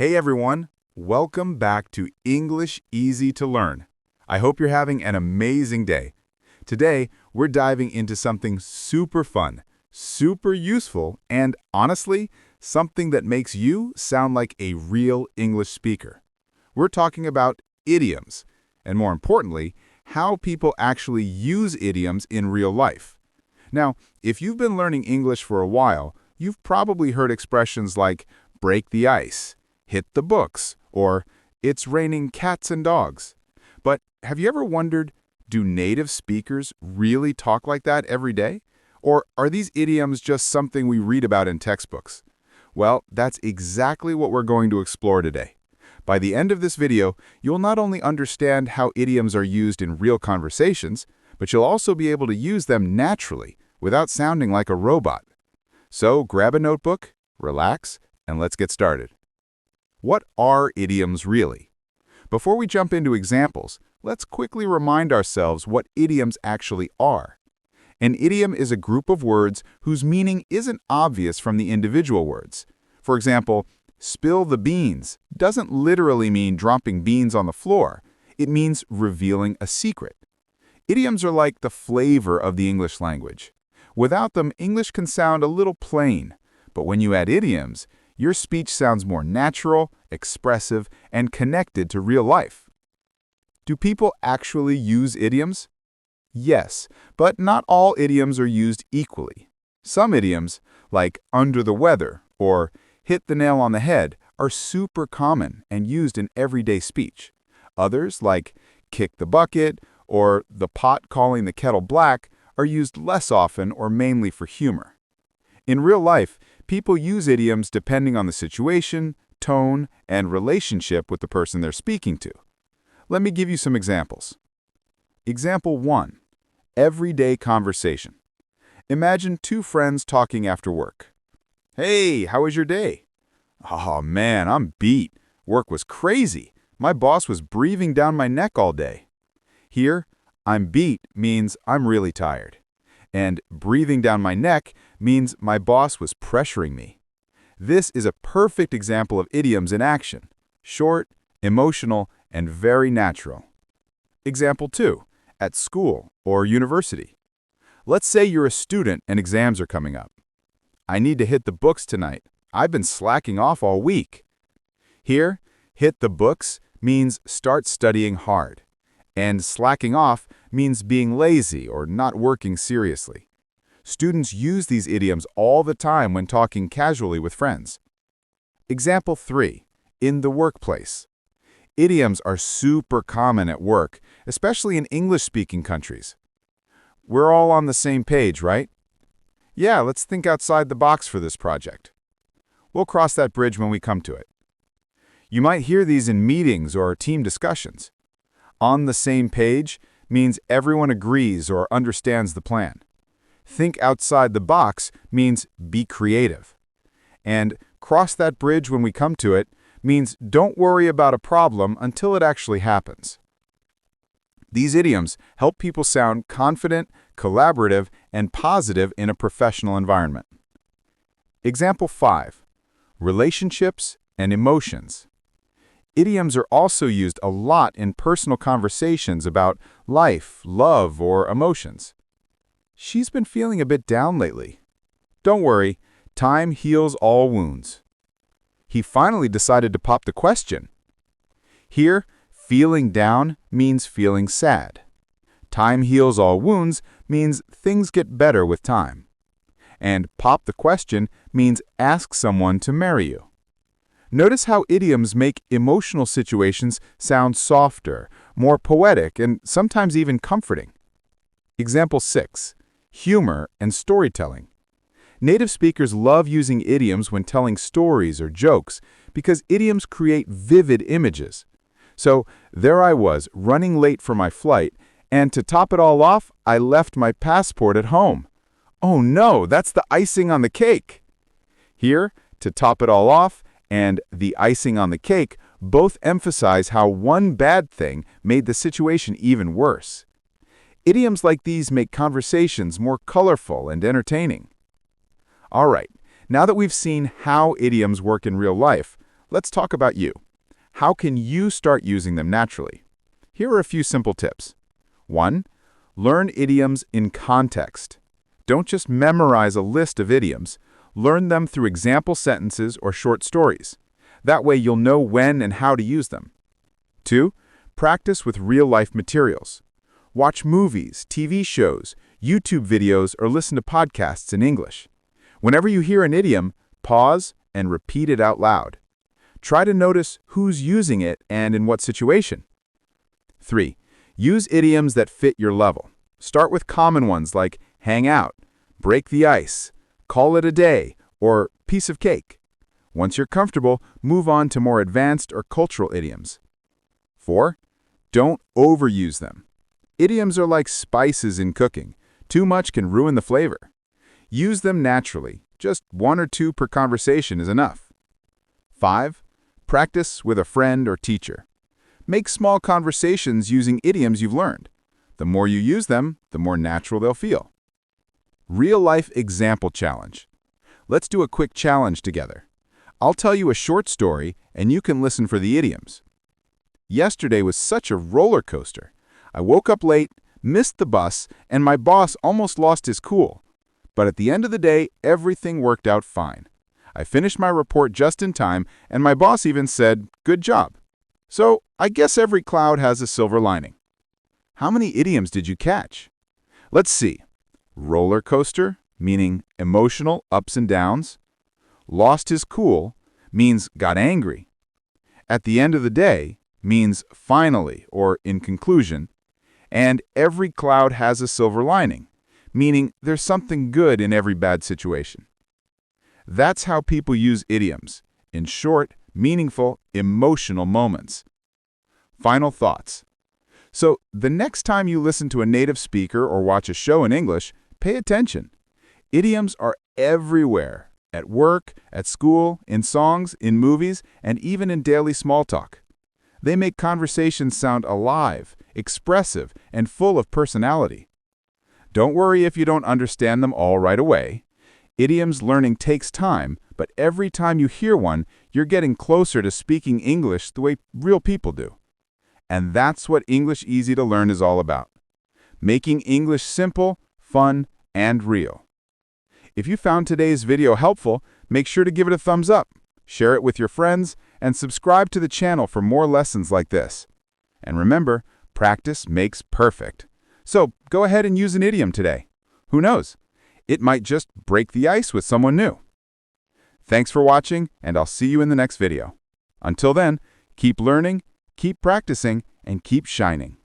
Hey everyone, welcome back to English Easy to Learn. I hope you're having an amazing day. Today, we're diving into something super fun, super useful, and honestly, something that makes you sound like a real English speaker. We're talking about idioms, and more importantly, how people actually use idioms in real life. Now, if you've been learning English for a while, you've probably heard expressions like break the ice, hit the books, or it's raining cats and dogs. But have you ever wondered, do native speakers really talk like that every day? Or are these idioms just something we read about in textbooks? Well, that's exactly what we're going to explore today. By the end of this video, you'll not only understand how idioms are used in real conversations, but you'll also be able to use them naturally without sounding like a robot. So grab a notebook, relax, and let's get started. What are idioms really? Before we jump into examples, let's quickly remind ourselves what idioms actually are. An idiom is a group of words whose meaning isn't obvious from the individual words. For example, spill the beans doesn't literally mean dropping beans on the floor. It means revealing a secret. Idioms are like the flavor of the English language. Without them, English can sound a little plain. But when you add idioms, your speech sounds more natural, expressive, and connected to real life. Do people actually use idioms? Yes, but not all idioms are used equally. Some idioms, like under the weather or hit the nail on the head, are super common and used in everyday speech. Others, like kick the bucket or the pot calling the kettle black, are used less often or mainly for humor. In real life, people use idioms depending on the situation, tone, and relationship with the person they're speaking to. Let me give you some examples. Example 1. Everyday conversation. Imagine two friends talking after work. Hey, how was your day? Oh man, I'm beat. Work was crazy. My boss was breathing down my neck all day. Here, I'm beat means I'm really tired. And breathing down my neck means my boss was pressuring me. This is a perfect example of idioms in action. Short, emotional, and very natural. Example 2. At school or university. Let's say you're a student and exams are coming up. I need to hit the books tonight. I've been slacking off all week. Here, hit the books means start studying hard. And slacking off means being lazy or not working seriously. Students use these idioms all the time when talking casually with friends. Example 3. In the workplace. Idioms are super common at work, especially in English-speaking countries. We're all on the same page, right? Yeah, let's think outside the box for this project. We'll cross that bridge when we come to it. You might hear these in meetings or team discussions. On the same page means everyone agrees or understands the plan. Think outside the box means be creative. And cross that bridge when we come to it means don't worry about a problem until it actually happens. These idioms help people sound confident, collaborative, and positive in a professional environment. Example 5. Relationships and emotions. Idioms are also used a lot in personal conversations about life, love, or emotions. She's been feeling a bit down lately. Don't worry, time heals all wounds. He finally decided to pop the question. Here, feeling down means feeling sad. Time heals all wounds means things get better with time. And pop the question means ask someone to marry you. Notice how idioms make emotional situations sound softer, more poetic, and sometimes even comforting. Example 6. Humor and storytelling. Native speakers love using idioms when telling stories or jokes because idioms create vivid images. So there I was, running late for my flight, and to top it all off, I left my passport at home. Oh no, that's the icing on the cake. Here, to top it all off, and the icing on the cake both emphasize how one bad thing made the situation even worse. Idioms like these make conversations more colorful and entertaining. All right, now that we've seen how idioms work in real life, let's talk about you. How can you start using them naturally? Here are a few simple tips. 1. Learn idioms in context. Don't just memorize a list of idioms. Learn them through example sentences or short stories. That way you'll know when and how to use them. 2. Practice with real-life materials. Watch movies, TV shows, YouTube videos, or listen to podcasts in English. Whenever you hear an idiom, pause and repeat it out loud. Try to notice who's using it and in what situation. 3. Use idioms that fit your level. Start with common ones like hang out, break the ice, call it a day, or piece of cake. Once you're comfortable, move on to more advanced or cultural idioms. 4. Don't overuse them. Idioms are like spices in cooking. Too much can ruin the flavor. Use them naturally. Just 1 or 2 per conversation is enough. 5. Practice with a friend or teacher. Make small conversations using idioms you've learned. The more you use them, the more natural they'll feel. Real-life example challenge. Let's do a quick challenge together. I'll tell you a short story, and you can listen for the idioms. Yesterday was such a roller coaster. I woke up late, missed the bus, and my boss almost lost his cool. But at the end of the day, everything worked out fine. I finished my report just in time, and my boss even said, "Good job." So, I guess every cloud has a silver lining. How many idioms did you catch? Let's see. Roller coaster, meaning emotional ups and downs. Lost his cool means got angry. At the end of the day means finally or in conclusion. And every cloud has a silver lining, meaning there's something good in every bad situation. That's how people use idioms, in short, meaningful, emotional moments. Final thoughts. So, the next time you listen to a native speaker or watch a show in English, pay attention. Idioms are everywhere, at work, at school, in songs, in movies, and even in daily small talk. They make conversations sound alive, expressive, and full of personality. Don't worry if you don't understand them all right away. Idioms learning takes time, but every time you hear one, you're getting closer to speaking English the way real people do. And that's what English Easy to Learn is all about. Making English simple, fun, and real. If you found today's video helpful, make sure to give it a thumbs up, share it with your friends, and subscribe to the channel for more lessons like this. And remember, practice makes perfect. So go ahead and use an idiom today. Who knows? It might just break the ice with someone new. Thanks for watching, and I'll see you in the next video. Until then, keep learning, keep practicing, and keep shining.